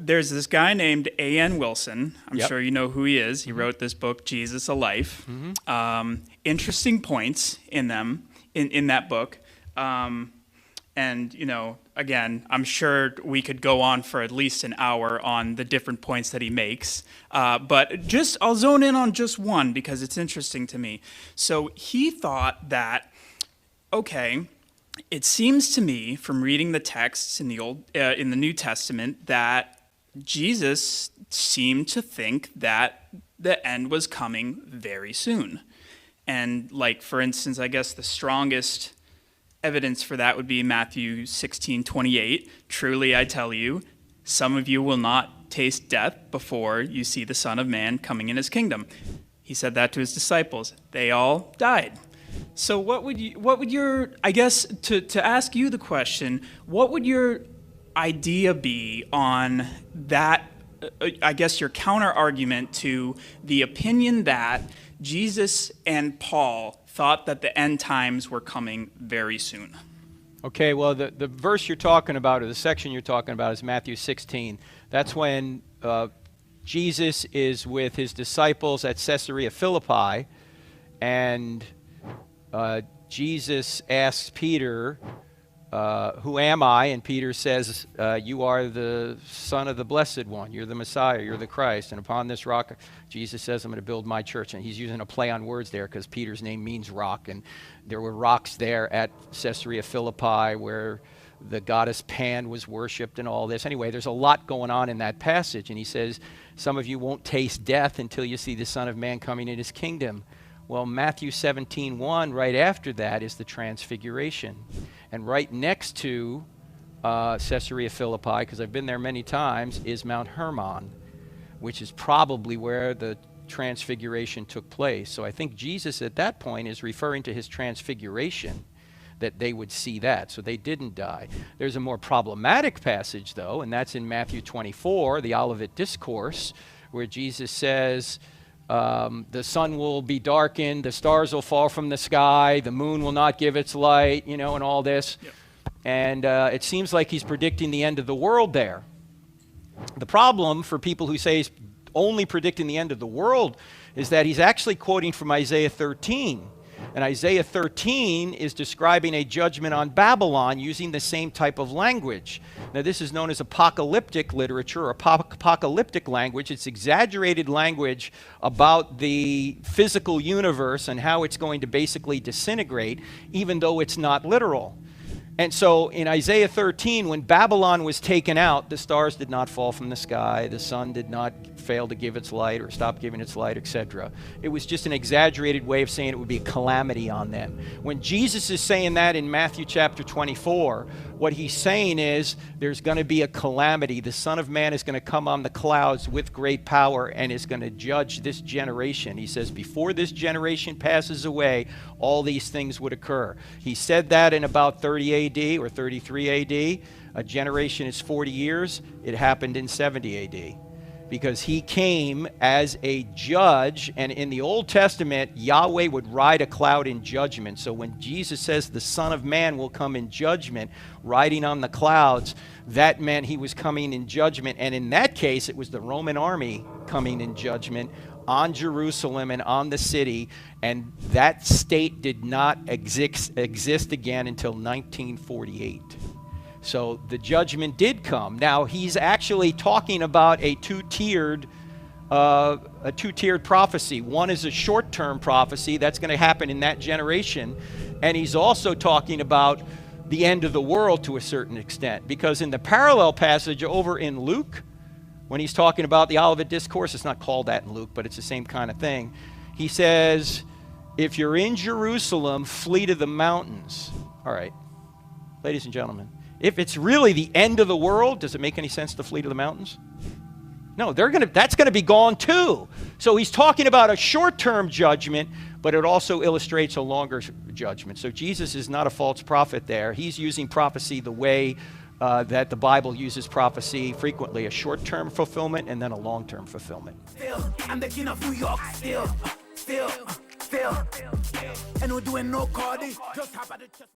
there's this guy named A.N. Wilson. I'm Yep. sure you know who he is. He wrote this book, Jesus, A Life. Interesting points in that book. And, again, I'm sure we could go on for at least an hour on the different points that he makes. But I'll zone in on just one because it's interesting to me. So he thought that, okay, it seems to me from reading the texts in the New Testament that Jesus seemed to think that the end was coming very soon. And for instance, I guess the strongest evidence for that would be Matthew 16:28. Truly I tell you, some of you will not taste death before you see the Son of Man coming in his kingdom. He said that to his disciples. They all died. So what would your, I guess, to ask you the question, what would your idea be on that, I guess your counter argument to the opinion that Jesus and Paul thought that the end times were coming very soon? Okay, well, the verse you're talking about, or the section you're talking about, is Matthew 16. That's when Jesus is with his disciples at Caesarea Philippi, and Jesus asks Peter, who am I? And Peter says, you are the Son of the Blessed One. You're the Messiah. You're the Christ. And upon this rock, Jesus says, I'm going to build my church. And he's using a play on words there because Peter's name means rock. And there were rocks there at Caesarea Philippi where the goddess Pan was worshipped and all this. Anyway, there's a lot going on in that passage. And he says, some of you won't taste death until you see the Son of Man coming in his kingdom. Well, Matthew 17:1, right after that, is the Transfiguration. And right next to Caesarea Philippi, because I've been there many times, is Mount Hermon, which is probably where the Transfiguration took place. So I think Jesus at that point is referring to his Transfiguration, that they would see that. So they didn't die. There's a more problematic passage, though, and that's in Matthew 24, the Olivet Discourse, where Jesus says, the sun will be darkened, the stars will fall from the sky, the moon will not give its light, and all this. Yep. And it seems like he's predicting the end of the world there. The problem for people who say he's only predicting the end of the world is that he's actually quoting from Isaiah 13. And Isaiah 13 is describing a judgment on Babylon using the same type of language. Now, this is known as apocalyptic literature or apocalyptic language. It's exaggerated language about the physical universe and how it's going to basically disintegrate, even though it's not literal. And so in Isaiah 13, when Babylon was taken out, the stars did not fall from the sky, the sun did not fail to give its light or stop giving its light, etc. It was just an exaggerated way of saying it would be a calamity on them. When Jesus is saying that in Matthew chapter 24, what he's saying is there's going to be a calamity. The Son of Man is going to come on the clouds with great power and is going to judge this generation. He says, before this generation passes away, all these things would occur. He said that in about 30 AD or 33 AD. A generation is 40 years. It happened in 70 AD. Because he came as a judge, and in the Old Testament, Yahweh would ride a cloud in judgment. So when Jesus says the Son of Man will come in judgment, riding on the clouds, that meant he was coming in judgment. And in that case, it was the Roman army coming in judgment on Jerusalem and on the city, and that state did not exist again until 1948. So the judgment did come. Now he's actually talking about a two-tiered prophecy. One is a short-term prophecy that's going to happen in that generation, and he's also talking about the end of the world to a certain extent, because in the parallel passage over in Luke, when he's talking about the Olivet Discourse, it's not called that in Luke, but it's the same kind of thing. He says, if you're in Jerusalem, flee to the mountains. All right, ladies and gentlemen, if it's really the end of the world, does it make any sense to flee to the mountains? No, that's going to be gone too. So he's talking about a short-term judgment, but it also illustrates a longer judgment. So Jesus is not a false prophet there. He's using prophecy the way that the Bible uses prophecy frequently, a short-term fulfillment and then a long-term fulfillment. Still, I'm the king of New York, still. And we're doing no cardi, just